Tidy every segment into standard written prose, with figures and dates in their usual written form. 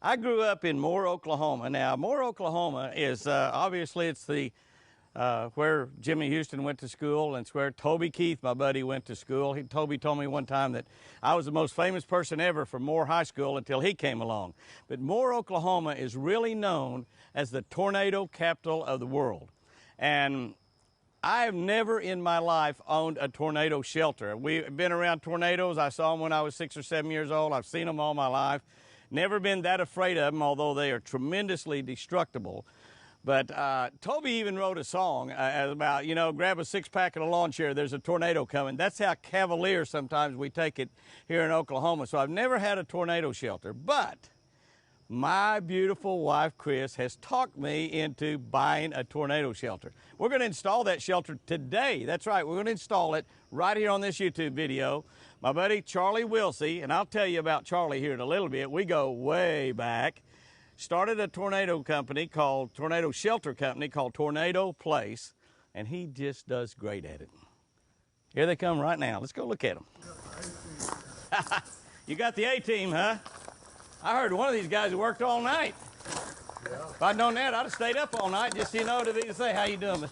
I grew up in Moore, Oklahoma. Now, Moore, Oklahoma is obviously it's the where Jimmy Houston went to school, and it's where Toby Keith, my buddy, went to school. Toby told me one time that I was the most famous person ever from Moore High School until he came along. But Moore, Oklahoma is really known as the tornado capital of the world. And I have never in my life owned a tornado shelter. We've been around tornadoes. I saw them when I was 6 or 7 years old. I've seen them all my life. Never been that afraid of them, although they are tremendously destructible. But Toby even wrote a song about, you know, grab a six-pack and a lawn chair, there's a tornado coming. That's how cavalier sometimes we take it here in Oklahoma. So I've never had a tornado shelter, but my beautiful wife, Chris, has talked me into buying a tornado shelter. We're going to install that shelter today. That's right, we're going to install it right here on this YouTube video. My buddy Charlie Wilsey, and I'll tell you about Charlie here in a little bit. We go way back. Started a tornado shelter company called Tornado Place, and he just does great at it. Here they come right now. Let's go look at them. You got the A-team, huh? I heard one of these guys worked all night. Yeah. If I'd known that, I'd have stayed up all night just, you know, to say, how you doing?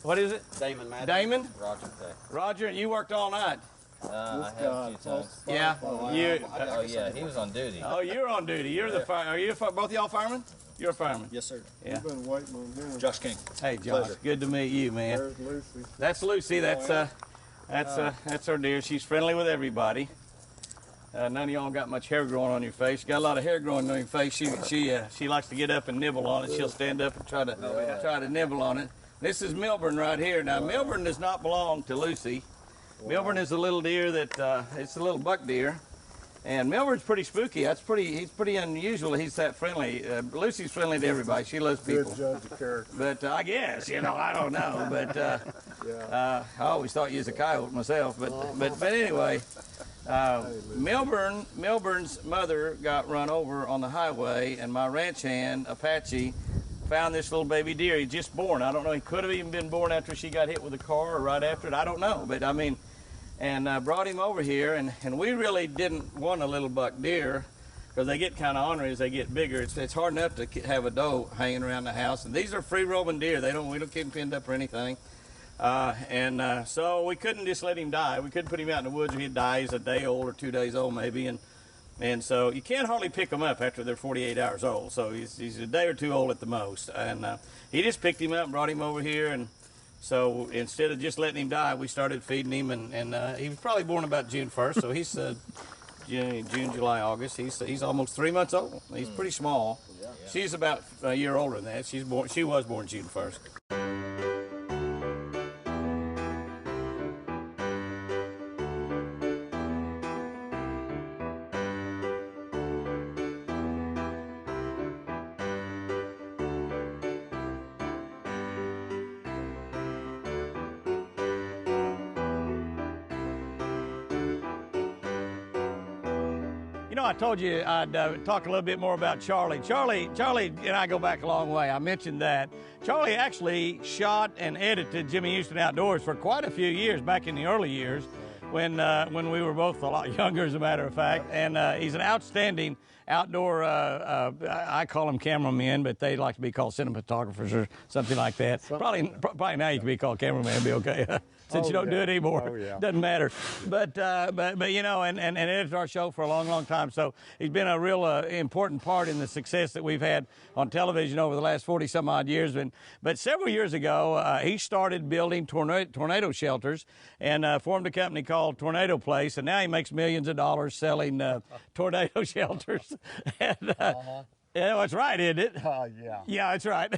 What is it? Damon Madden. Damon? Roger. Roger, and you worked all night. I have a few times. Yeah. Oh yeah, he was on duty. Oh, you're on duty. You're the fire. Are you both of y'all firemen? You're a fireman. Yes, sir. Yeah. We've been waiting on him. Josh King. Hey, Josh. Pleasure. Good to meet you, man. There's Lucy. That's Lucy. That's our dear. She's friendly with everybody. None of y'all got much hair growing on your face. You got a lot of hair growing on your face. She likes to get up and nibble on it. She'll stand up and try to nibble on it. This is Milburn right here. Now Milburn does not belong to Lucy. Milburn is a little deer that it's a little buck deer, and Milburn's pretty spooky. He's pretty unusual. He's that friendly. Lucy's friendly to everybody. She loves people. Good judge of character. But I guess, you know, I don't know. But I always thought you was a coyote myself. But anyway, Milburn's mother got run over on the highway, and my ranch hand Apache found this little baby deer. He just born. I don't know. He could have even been born after she got hit with a car or right after it. I don't know. But I mean. And brought him over here, and we really didn't want a little buck deer because they get kind of ornery as they get bigger. It's hard enough to have a doe hanging around the house, and these are free-roaming deer. We don't keep them pinned up or anything, so we couldn't just let him die. We couldn't put him out in the woods or he'd die. He's a day old or 2 days old maybe, and so you can't hardly pick them up after they're 48 hours old. So he's a day or two old at the most, and he just picked him up and brought him over here. And so instead of just letting him die, we started feeding him, and he was probably born about June 1st, so he's June, July, August. He's almost 3 months old. He's pretty small. Yeah. She's about a year older than that. She was born June 1st. You know, I told you I'd talk a little bit more about Charlie. Charlie and I go back a long way. I mentioned that. Charlie actually shot and edited Jimmy Houston Outdoors for quite a few years back in the early years when we were both a lot younger, as a matter of fact. And he's an outstanding outdoor, I call them cameramen, but they like to be called cinematographers or something like that. Probably now you can be called cameraman and be okay. Since you don't do it anymore, doesn't matter. But you know, and edited our show for a long, long time. So he's been a real important part in the success that we've had on television over the last 40 some odd years. But several years ago, he started building tornado shelters and formed a company called Tornado Place, and now he makes millions of dollars selling tornado shelters. And, yeah, that's right, isn't it? Yeah. Yeah, that's right.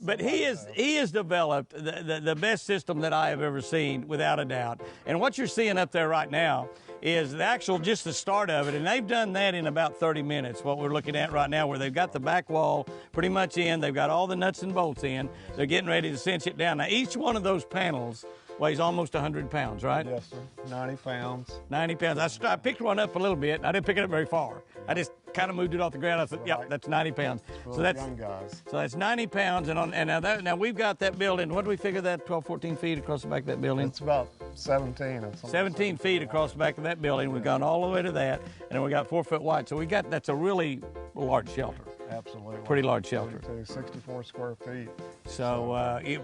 But he has developed the best system that I have ever seen, without a doubt. And what you're seeing up there right now is just the start of it. And they've done that in about 30 minutes, what we're looking at right now, where they've got the back wall pretty much in. They've got all the nuts and bolts in. They're getting ready to cinch it down. Now, each one of those panels weighs almost 100 pounds, right? Yes, sir. 90 pounds. 90 pounds. I picked one up a little bit. I didn't pick it up very far. I just kind of moved it off the ground. I said, "Yep, that's 90 pounds." So that's young guys. So that's 90 pounds, and now we've got that building. What do we figure that 12, 14 feet across the back of that building? It's about 17. 17 feet across the back of that building. We've gone all the way to that, and then we got 4 foot wide. So that's a really large shelter. Absolutely. Pretty large shelter. 64 square feet. So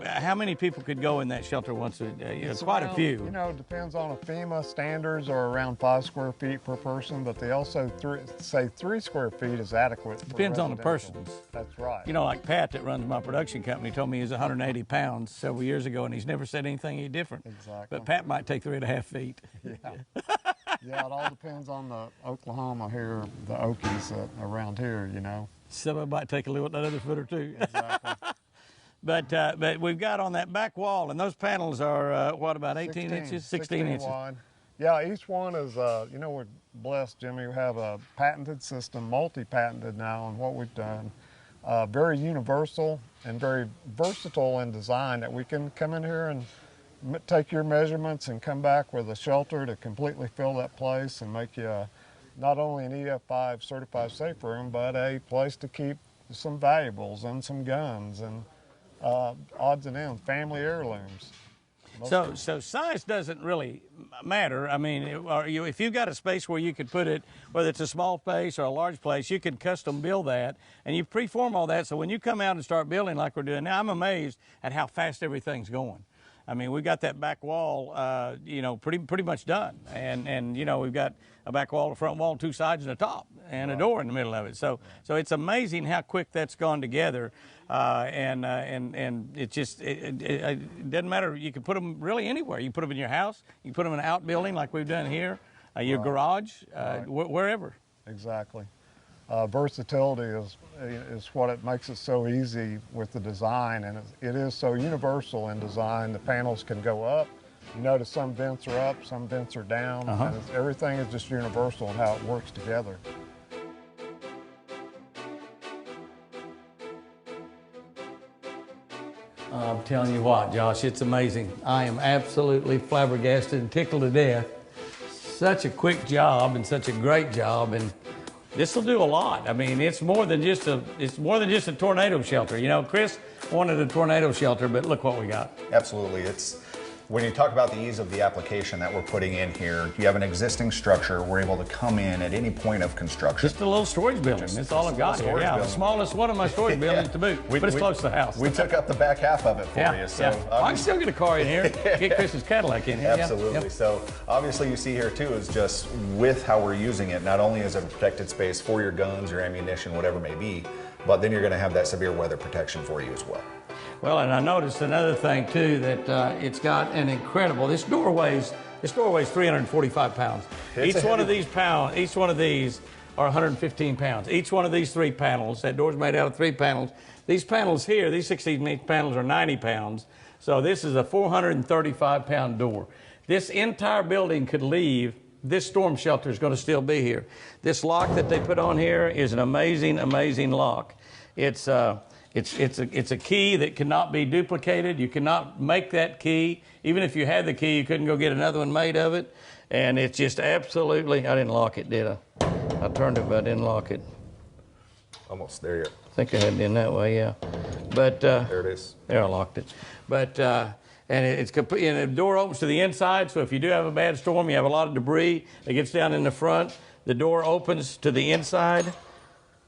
how many people could go in that shelter once a day? Quite a few. You know, it depends on a FEMA standards are around 5 square feet per person, but they also say 3 square feet is adequate. Depends on the residential. persons. That's right. You know, like Pat that runs my production company told me he's 180 pounds several years ago, and he's never said anything any different. Exactly. But Pat might take 3.5 feet. Yeah. Yeah, it all depends on the Oklahoma here, the Okies around here, you know. Somebody might take a little another foot or two. Exactly. But we've got on that back wall, and those panels are what, about 18 inches, 16 inches. Wide. Yeah, each one is, you know, we're blessed, Jimmy. We have a patented system, multi-patented now, and what we've done. Very universal and very versatile in design that we can come in here and take your measurements and come back with a shelter to completely fill that place and make you not only an EF5 certified safe room, but a place to keep some valuables and some guns and odds and ends, family heirlooms. So size doesn't really matter. I mean, if you've got a space where you could put it, whether it's a small space or a large place, you can custom build that, and you preform all that. So when you come out and start building like we're doing now, I'm amazed at how fast everything's going. I mean, we got that back wall, you know, pretty much done, and you know, we've got a back wall, a front wall, 2 sides, and a top, and a door in the middle of it. So it's amazing how quick that's gone together, and it just it doesn't matter. You can put them really anywhere. You can put them in your house. You can put them in an outbuilding like we've done here, your garage, wherever. Exactly. Versatility is what it makes it so easy with the design, and it is so universal in design. The panels can go up. You notice some vents are up, some vents are down, and everything is just universal in how it works together. I'm telling you what, Josh, it's amazing. I am absolutely flabbergasted and tickled to death. Such a quick job and such a great job, and this will do a lot. I mean, it's more than just a tornado shelter. You know, Chris wanted a tornado shelter, but look what we got. Absolutely. When you talk about the ease of the application that we're putting in here, you have an existing structure. We're able to come in at any point of construction. Just a little storage building. That's all I've got here. Yeah, the smallest one of my storage buildings to boot, but it's close to the house. We took up the back half of it for you. So I can still get a car in here. Get Chris's Cadillac in here. Absolutely. Yep. So obviously you see here too is just with how we're using it, not only is it a protected space for your guns, your ammunition, whatever it may be, but then you're going to have that severe weather protection for you as well. Well, and I noticed another thing too, that it's got an incredible, this door weighs 345 pounds. Each one of these are 115 pounds. Each one of these 3 panels, that door's made out of 3 panels. These panels here, these 16-inch panels are 90 pounds. So this is a 435 pound door. This entire building could leave. This storm shelter is going to still be here. This lock that they put on here is an amazing, amazing lock. It's a key that cannot be duplicated. You cannot make that key. Even if you had the key, you couldn't go get another one made of it. And it's just absolutely, I didn't lock it, did I? I turned it, but I didn't lock it. Almost there yet. I think I had it in that way, yeah. But there it is. There, I locked it. But and it's complete. And the door opens to the inside. So if you do have a bad storm, you have a lot of debris that gets down in the front. The door opens to the inside.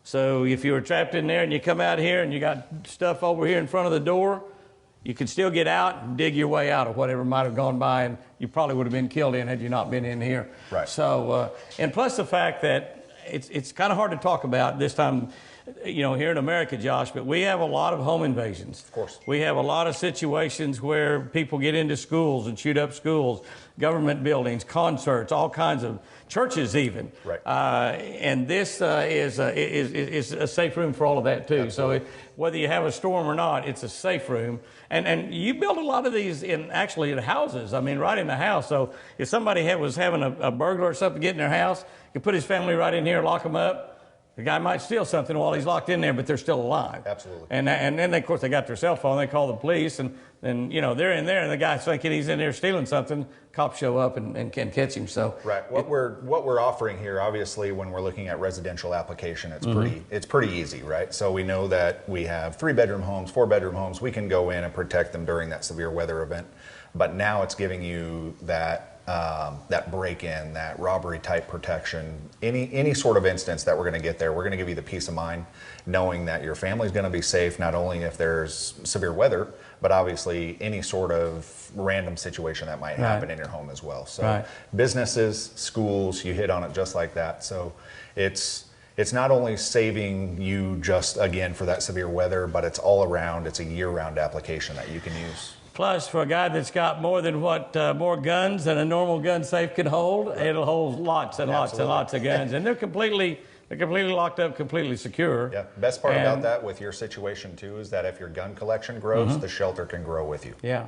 So if you were trapped in there and you come out here and you got stuff over here in front of the door, you can still get out and dig your way out of whatever might have gone by, and you probably would have been killed in had you not been in here. Right. So, and plus the fact that it's kind of hard to talk about this time, you know, here in America, Josh, but we have a lot of home invasions. Of course. We have a lot of situations where people get into schools and shoot up schools, government buildings, concerts, all kinds of churches even. Right. And this is a safe room for all of that too. Absolutely. So whether you have a storm or not, it's a safe room. And you build a lot of these in houses. I mean, right in the house. So if somebody was having a burglar or something get in their house, you put his family right in here, lock them up. The guy might steal something while he's locked in there, but they're still alive. Absolutely. And then, of course, they got their cell phone. They call the police, and you know, they're in there, and the guy's thinking he's in there stealing something. Cops show up and can catch him. So right. What we're offering here, obviously, when we're looking at residential application, it's pretty easy, right? So we know that we have 3-bedroom homes, 4-bedroom homes. We can go in and protect them during that severe weather event. but now it's giving you that that break-in, that robbery type protection. Any sort of instance that we're going to get there, we're going to give you the peace of mind knowing that your family's going to be safe, not only if there's severe weather, but obviously any sort of random situation that might happen in your home as well. So businesses, schools, you hit on it just like that. So it's not only saving you just again for that severe weather, but it's all around. It's a year-round application that you can use. Plus, for a guy that's got more than more guns than a normal gun safe can hold, it'll hold lots and lots and lots of guns, and they're completely locked up, completely secure. Yeah. Best part about that with your situation too is that if your gun collection grows, the shelter can grow with you. Yeah.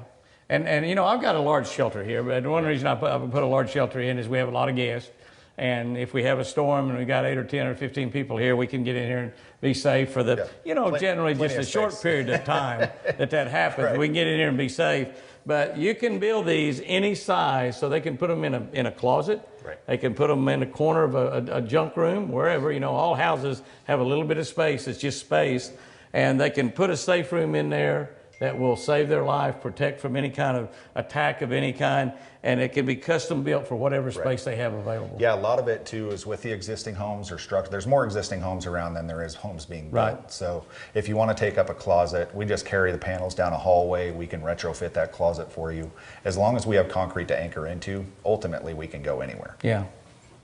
And you know, I've got a large shelter here, but one reason I put a large shelter in is we have a lot of guests. And if we have a storm and we got 8 or 10 or 15 people here, we can get in here and be safe for the, you know, generally just a short period of time that happens. We can get in here and be safe. But you can build these any size, so they can put them in a closet. They can put them in a corner of a junk room, wherever. You know, all houses have a little bit of space. It's just space. And they can put a safe room in there that will save their life, protect from any kind of attack of any kind, and it can be custom built for whatever space they have available. Yeah, a lot of it too is with the existing homes or structure. There's more existing homes around than there is homes being built. So if you want to take up a closet, we just carry the panels down a hallway. We can retrofit that closet for you. As long as we have concrete to anchor into, ultimately we can go anywhere. Yeah.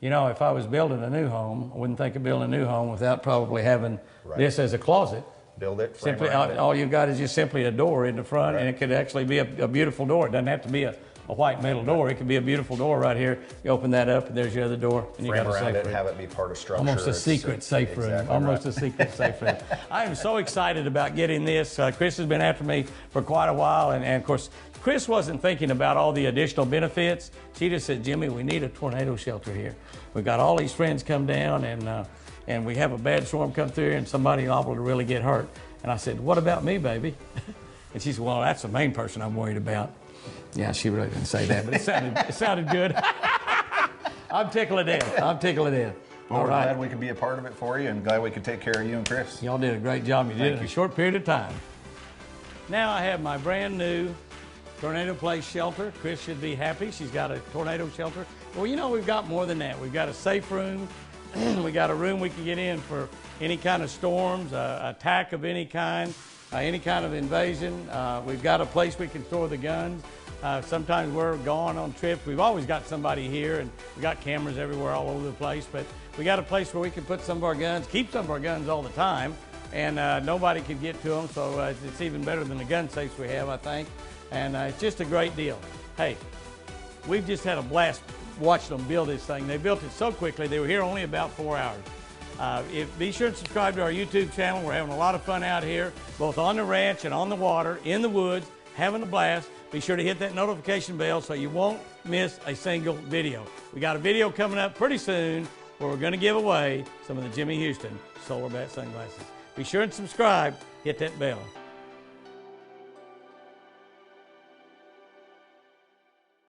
You know, if I was building a new home, I wouldn't think of building a new home without probably having this as a closet. Build it. Simply, all you've got is just simply a door in the front, and it could actually be a beautiful door. It doesn't have to be a white metal door. It could be a beautiful door right here. You open that up, and there's your other door, and you got a safe room. Have it be part of structure. Almost a secret safe room. Almost a secret safe room. I am so excited about getting this. Chris has been after me for quite a while, and of course, Chris wasn't thinking about all the additional benefits. She just said, Jimmy, we need a tornado shelter here. We've got all these friends come down, and we have a bad storm come through and somebody liable to really get hurt. And I said, what about me, baby? And she said, well, that's the main person I'm worried about. Yeah, she really didn't say that, but it sounded good. I'm tickled to death. I'm tickled to death. Well, we're glad we could be a part of it for you and glad we could take care of you and Chris. Y'all did a great job. You did it in a short period of time. Now I have my brand new tornado place shelter. Chris should be happy. She's got a tornado shelter. Well, you know, we've got more than that. We've got a safe room. We got a room we can get in for any kind of storms, attack of any kind of invasion. We've got a place we can store the guns. Sometimes we're gone on trips. We've always got somebody here, and we got cameras everywhere all over the place, but we got a place where we can put some of our guns, keep some of our guns all the time, and nobody can get to them, so it's even better than the gun safes we have, I think, and it's just a great deal. Hey, we've just had a blast watching them build this thing. They built it so quickly. They were here only about 4 hours. Be sure to subscribe to our YouTube channel. We're having a lot of fun out here, both on the ranch and on the water, in the woods, having a blast. Be sure to hit that notification bell so you won't miss a single video. We got a video coming up pretty soon where we're going to give away some of the Jimmy Houston Solar Bat sunglasses. Be sure and subscribe, hit that bell.